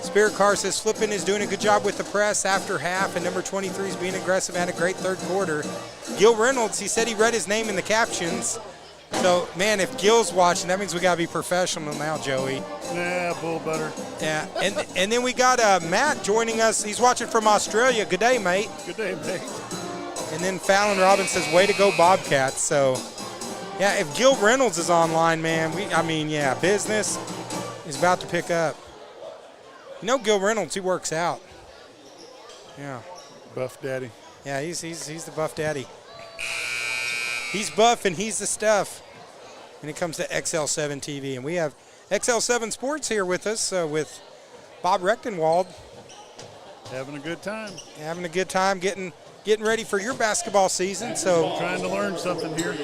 Spirit Car says, Flippin is doing a good job with the press after half, and number 23 is being aggressive and had a great third quarter. Gil Reynolds, he said he read his name in the captions. So, man, if Gil's watching, that means we got to be professional now, Joey. Yeah, bull butter. Yeah, and then we got Matt joining us. He's watching from Australia. Good day, mate. Good day, mate. And then Fallon Robbins says, way to go, Bobcats. So, yeah, if Gil Reynolds is online, man, business is about to pick up. You know Gil Reynolds, he works out. Yeah. Buff daddy. Yeah, he's the buff daddy. He's buff and he's the stuff when it comes to XL7 TV. And we have XL7 Sports here with us with Bob Rechtenwald. Having a good time. Having a good time getting ready for your basketball season. So trying to learn something here.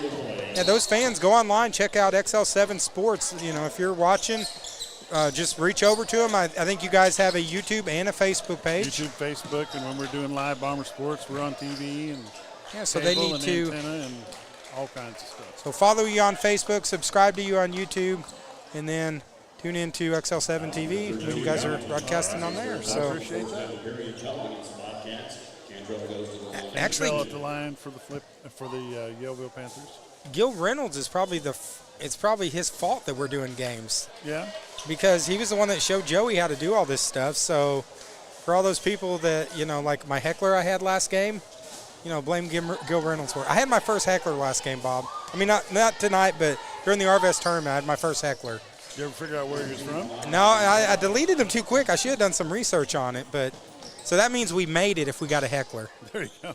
Yeah, those fans, go online, check out XL7 Sports. You know, if you're watching, just reach over to them. I think you guys have a YouTube and a Facebook page. YouTube, Facebook, and when we're doing live Bomber Sports, we're on TV and so they need to antenna and all kinds of stuff. So follow you on Facebook, subscribe to you on YouTube, and then tune into XL7 TV when you guys are broadcasting on there. So I appreciate that. Actually, at the line for the Yellville Panthers. Gil Reynolds is probably it's probably his fault that we're doing games. Yeah. Because he was the one that showed Joey how to do all this stuff. So for all those people that, like my heckler I had last game, blame Gil Reynolds for it. I had my first heckler last game, Bob. I mean, not tonight, but during the RVS tournament, I had my first heckler. Did you ever figure out where he was from? No, I deleted him too quick. I should have done some research on it, but so that means we made it if we got a heckler. There you go.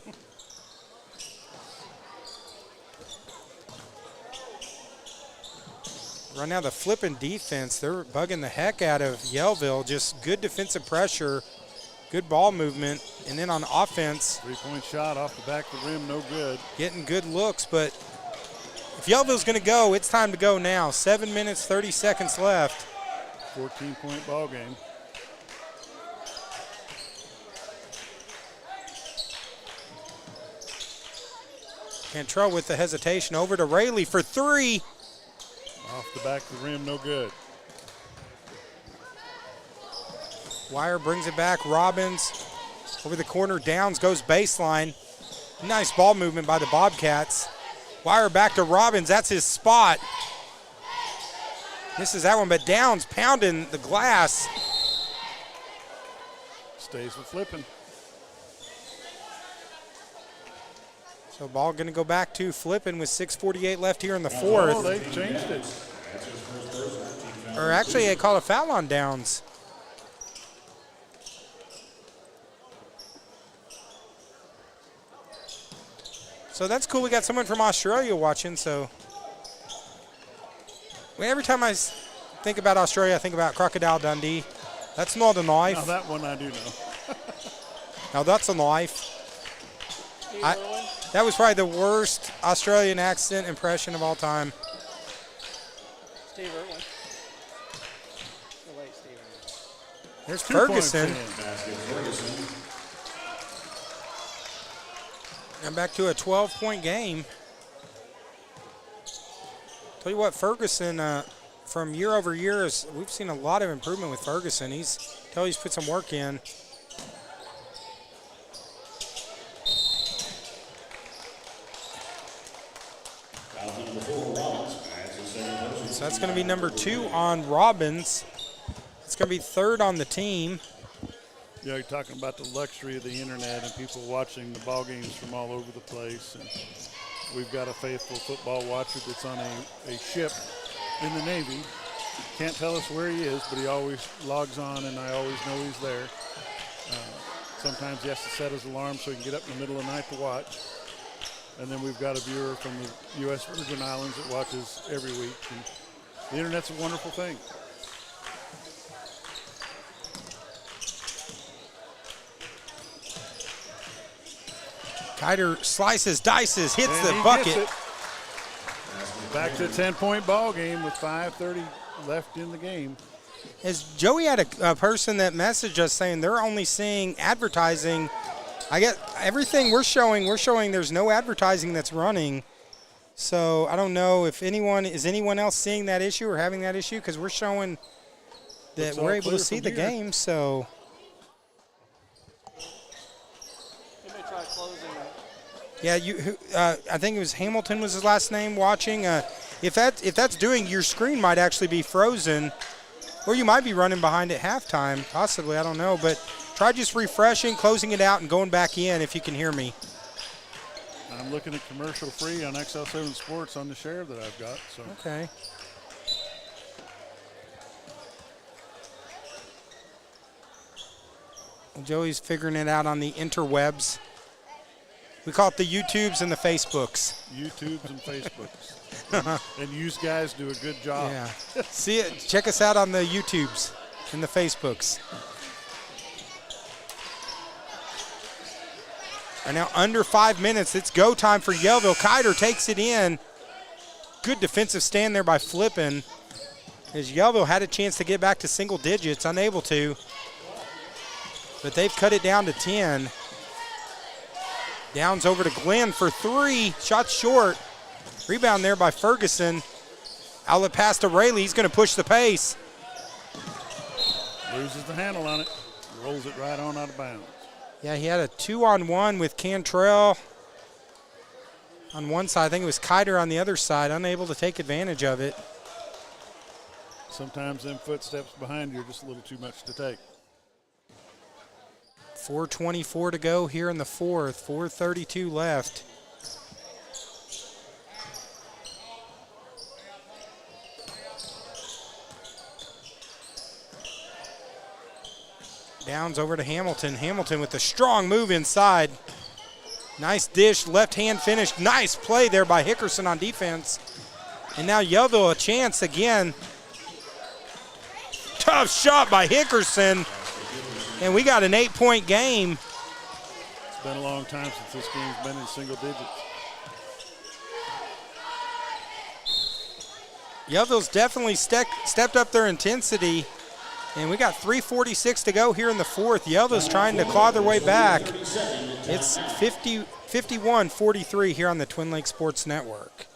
Right now, the Flippin defense, they're bugging the heck out of Yellville. Just good defensive pressure, good ball movement, and then on offense, 3-point shot off the back of the rim, no good. Getting good looks, but if Yellville's going to go, it's time to go now. 7 minutes, 30 seconds left. 14-point ball game. Cantrell with the hesitation over to Rayleigh for 3. Off the back of the rim, no good. Wire brings it back. Robbins over the corner. Downs goes baseline. Nice ball movement by the Bobcats. Wire back to Robbins. That's his spot. Misses that one, but Downs pounding the glass. Stays with Flippin. So ball going to go back to Flippin with 6:48 left here in the fourth. Oh, they changed it. Or actually, they call a foul on Downs. So that's cool. We got someone from Australia watching. So every time I think about Australia, I think about Crocodile Dundee. That's not a knife. Now that one I do know. Now that's a knife. That was probably the worst Australian accent impression of all time. Steve Irwin. There's Ferguson. And back to a 12-point game. Tell you what, Ferguson, from year over year, we've seen a lot of improvement with Ferguson. He's put some work in. So that's going to be number 2 on Robbins. It's going to be 3rd on the team. You know, you're talking about the luxury of the internet and people watching the ball games from all over the place. And we've got a faithful football watcher that's on a ship in the Navy. Can't tell us where he is, but he always logs on, and I always know he's there. Sometimes he has to set his alarm so he can get up in the middle of the night to watch. And then we've got a viewer from the U.S. Virgin Islands that watches every week. And the internet's a wonderful thing. Kiter slices, dices, hits And the he bucket. gets it. Back to a 10-point ball game with 5:30 left in the game. As Joey had a person that messaged us saying they're only seeing advertising. I get everything we're showing there's no advertising that's running. So I don't know if anyone else seeing that issue or having that issue, because we're showing that we're able to see the game. So They may try closing. yeah, I think it was Hamilton was his last name watching. If that's doing, your screen might actually be frozen, or you might be running behind at halftime, possibly. I don't know, but try just refreshing, closing it out, and going back in if you can hear me. I'm looking at commercial free on XL7 Sports on the share that I've got. So Okay. Well, Joey's figuring it out on the interwebs. We call it the YouTubes and the Facebooks. YouTubes and Facebooks. And you guys do a good job. Yeah. See it. Check us out on the YouTubes and the Facebooks. Right now, under 5 minutes. It's go time for Yellville. Kiter takes it in. Good defensive stand there by Flippin. As Yellville had a chance to get back to single digits, unable to. But they've cut it down to 10. Downs over to Glenn for 3. Shot short. Rebound there by Ferguson. Outlet pass to Rayleigh. He's going to push the pace. Loses the handle on it. Rolls it right on out of bounds. Yeah, he had a 2-on-1 with Cantrell on one side. I think it was Kiter on the other side, unable to take advantage of it. Sometimes them footsteps behind you are just a little too much to take. 4:24 to go here in the fourth. 4:32 left. Downs over to Hamilton. Hamilton with a strong move inside. Nice dish, left hand finish. Nice play there by Hickerson on defense. And now Yellville a chance again. Tough shot by Hickerson. And we got an 8-point game. It's been a long time since this game's been in single digits. Yellville's definitely stepped up their intensity. And we got 3:46 to go here in the fourth. Yellville's trying to claw their way back. It's 51-43 here on the Twin Lakes Sports Network.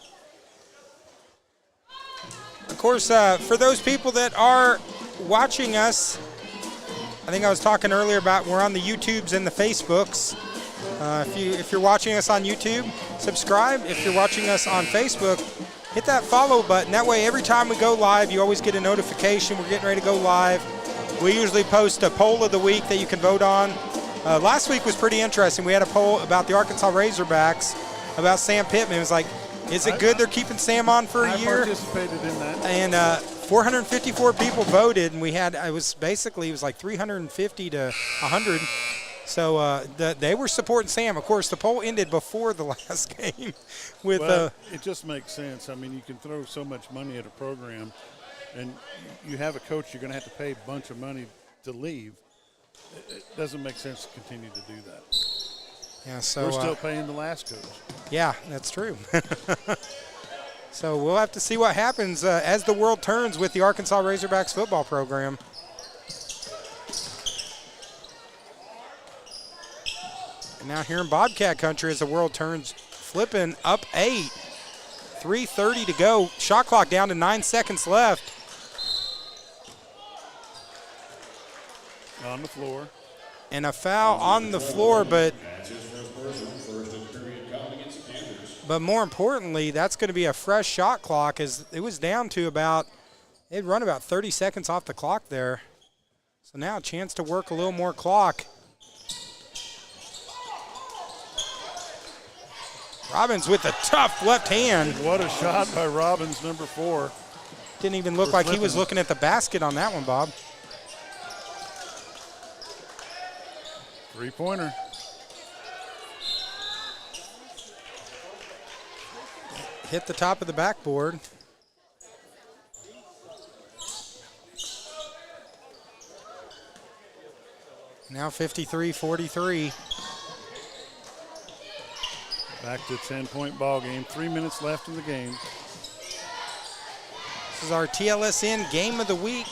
Of course, for those people that are watching us, I think I was talking earlier about we're on the YouTubes and the Facebooks. If you're watching us on YouTube, subscribe. If you're watching us on Facebook, hit that follow button. That way, every time we go live, you always get a notification. We're getting ready to go live. We usually post a poll of the week that you can vote on. Last week was pretty interesting. We had a poll about the Arkansas Razorbacks, about Sam Pittman. It was like, is it good they're keeping Sam on for a year? I participated in that. And 454 people voted, and it was like 350 to 100. So they were supporting Sam. Of course, the poll ended before the last game. It just makes sense. I mean, you can throw so much money at a program, and you have a coach you're going to have to pay a bunch of money to leave. It doesn't make sense to continue to do that. Yeah, so we're still paying the last coach. Yeah, that's true. So we'll have to see what happens as the world turns with the Arkansas Razorbacks football program. And now here in Bobcat country as the world turns, Flippin up 8. 3:30 to go. Shot clock down to 9 seconds left. On the floor. And a foul on the floor, but That's his first personal, first of the period called against the Panthers. But more importantly, that's going to be a fresh shot clock, as it was down to about, it'd run about 30 seconds off the clock there. So now a chance to work a little more clock. Robbins with a tough left hand. What a shot by Robbins, number 4. Didn't even look like he was looking at the basket on that one, Bob. Three-pointer. Hit the top of the backboard. Now 53-43. Back to a 10-point ball game. 3 minutes left in the game. This is our TLSN game of the week.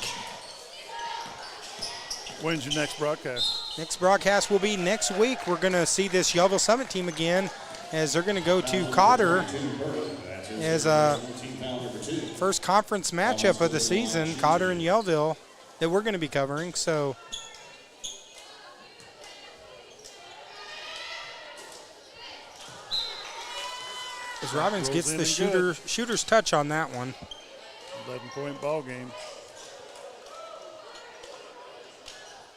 When's your next broadcast? Next broadcast will be next week. We're going to see this Yellville Summit team again, as they're going to go to Cotter as a first conference matchup of the season, Cotter and Yellville, that we're going to be covering. So as Robbins gets the shooter's touch on that one. 11-point ball game.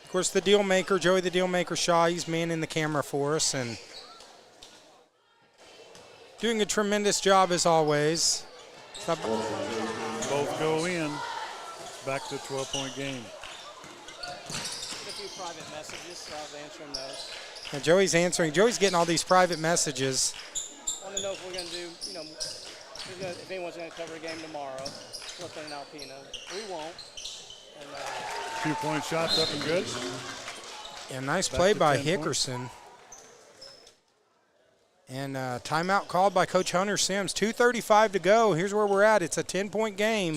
Of course, the deal maker, Joey the deal maker Shaw, he's manning the camera for us and doing a tremendous job as always. Both go in. Back to a 12-point game. Get a few private messages, so I was answering those. Now Joey's answering. Joey's getting all these private messages. I want to know if we're going to do, if anyone's going to cover a game tomorrow, Flippin and Alpena. We won't. And, 2-point shots up and good. Yeah, nice play by Hickerson. And timeout called by Coach Hunter Sims. 2:35 to go. Here's where we're at. It's a 10-point game.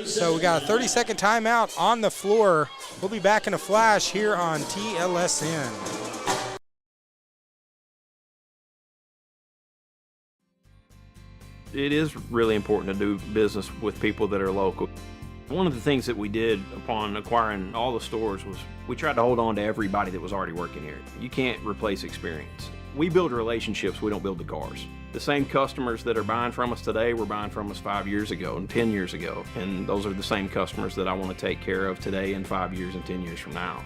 So we got a 30-second timeout on the floor. We'll be back in a flash here on TLSN. It is really important to do business with people that are local. One of the things that we did upon acquiring all the stores was we tried to hold on to everybody that was already working here. You can't replace experience. We build relationships, we don't build the cars. The same customers that are buying from us today were buying from us 5 years ago and 10 years ago. And those are the same customers that I want to take care of today and 5 years and 10 years from now.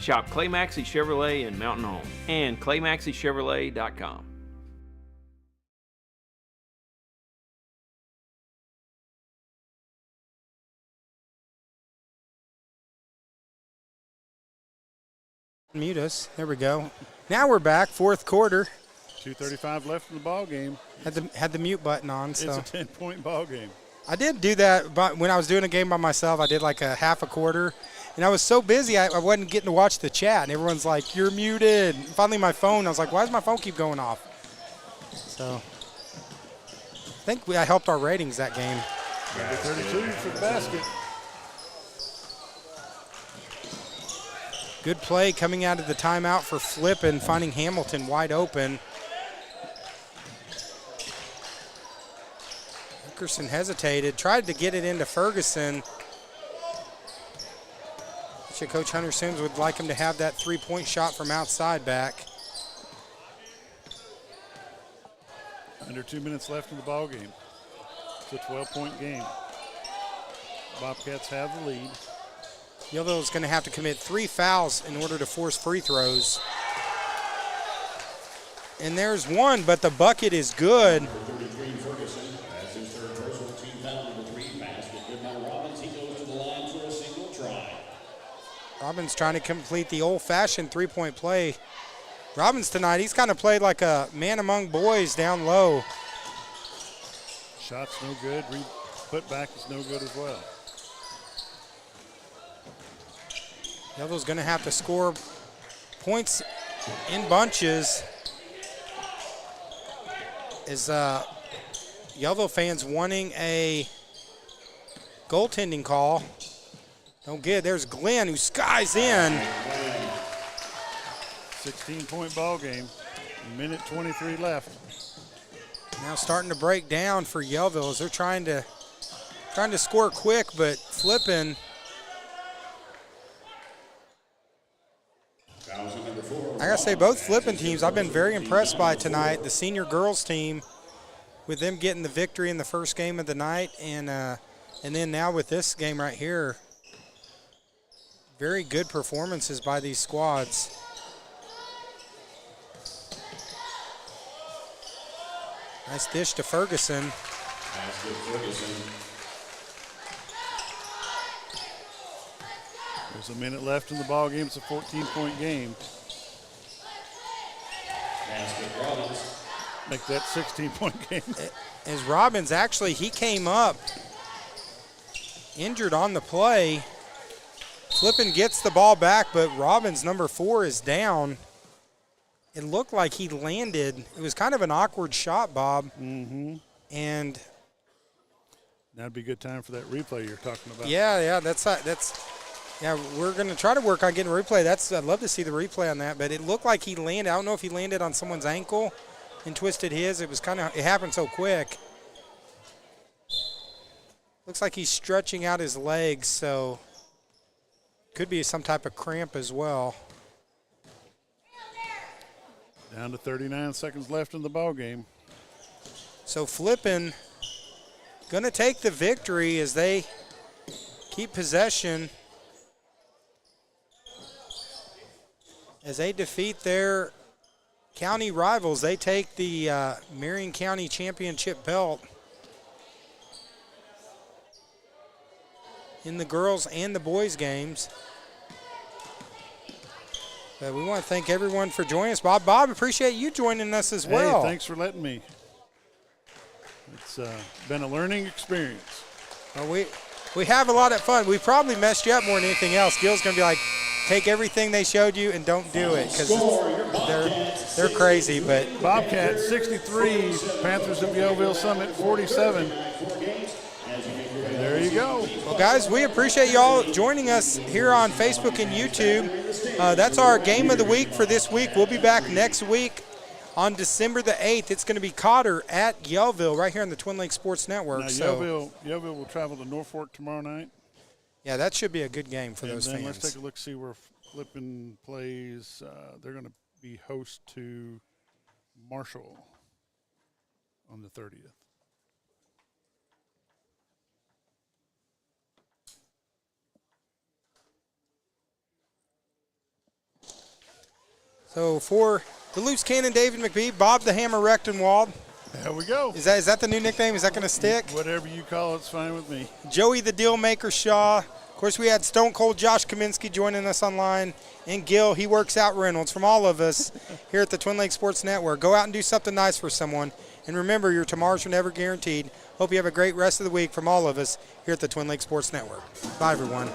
Shop Clay Maxey Chevrolet in Mountain Home and ClayMaxeyChevrolet.com. Mute us. There we go. Now we're back, fourth quarter. 2:35 left in the ball game. Had the mute button on. So it's a 10-point ball game. I did do that, but when I was doing a game by myself, I did like a half a quarter, and I was so busy I wasn't getting to watch the chat, and everyone's like, "You're muted." And finally, my phone. I was like, "Why does my phone keep going off?" So I think I helped our ratings that game. 32 for the basket. Good play coming out of the timeout for Flippin, finding Hamilton wide open. Hickerson hesitated, tried to get it into Ferguson. Coach Hunter Sims would like him to have that three-point shot from outside back. Under 2 minutes left in the ball game. It's a 12-point game. Bobcats have the lead. Yellville is going to have to commit 3 fouls in order to force free throws. And there's one, but the bucket is good. Robbins trying to complete the old-fashioned three-point play. Robbins tonight, he's kind of played like a man among boys down low. Shot's no good. Put back is no good as well. Yellville's going to have to score points in bunches as Yellville fans wanting a goaltending call. Don't get it. There's Glenn who skies in. 16-point ball game. Minute 23 left. Now starting to break down for Yellville as they're trying to score quick, but Flippin. Fouls on number 4, I gotta say, both Flippin teams I've been very impressed by tonight. The senior girls team, with them getting the victory in the first game of the night, and then now with this game right here, very good performances by these squads. Nice dish to Ferguson. Pass to Ferguson. There's a minute left in the ball game. It's a 14-point game. Pass to Robbins. Make that 16-point game. As Robbins, actually, he came up injured on the play. Flippin gets the ball back, but Robbins, number 4, is down. It looked like he landed. It was kind of an awkward shot, Bob. Mm-hmm. And that'd be a good time for that replay you're talking about. yeah, yeah, we're going to try to work on getting a replay. I'd love to see the replay on that, but it looked like he landed. I don't know if he landed on someone's ankle and twisted his. It happened so quick. Looks like he's stretching out his legs, so could be some type of cramp as well. Down to 39 seconds left in the ball game. So Flippin going to take the victory as they keep possession, as they defeat their county rivals. They take the Marion County Championship belt in the girls and the boys games. But we want to thank everyone for joining us. Bob, appreciate you joining us as well. Hey, thanks for letting me. It's been a learning experience. Well, we have a lot of fun. We probably messed you up more than anything else. Gil's going to be like, take everything they showed you and don't do it, because they're crazy. But Bobcats 63, Panthers of Yellville Summit 47. There you go. Well, guys, we appreciate y'all joining us here on Facebook and YouTube. That's our game of the week for this week. We'll be back next week on December the 8th. It's going to be Cotter at Yellville right here on the Twin Lakes Sports Network. Now, So Yellville will travel to Norfolk tomorrow night. yeah, that should be a good game for And those then fans. let's take a look, see where Flippin plays. They're going to be host to Marshall on the 30th. So for the loose cannon, David McBee, Bob the Hammer Rechtenwald. There we go. Is that the new nickname? Is that going to stick? Whatever you call it's fine with me. Joey the Dealmaker Shaw. Of course, we had Stone Cold Josh Kaminsky joining us online. And Gil, he works out Reynolds. From all of us here at the Twin Lakes Sports Network, go out and do something nice for someone. And remember, your tomorrows are never guaranteed. Hope you have a great rest of the week from all of us here at the Twin Lakes Sports Network. Bye, everyone.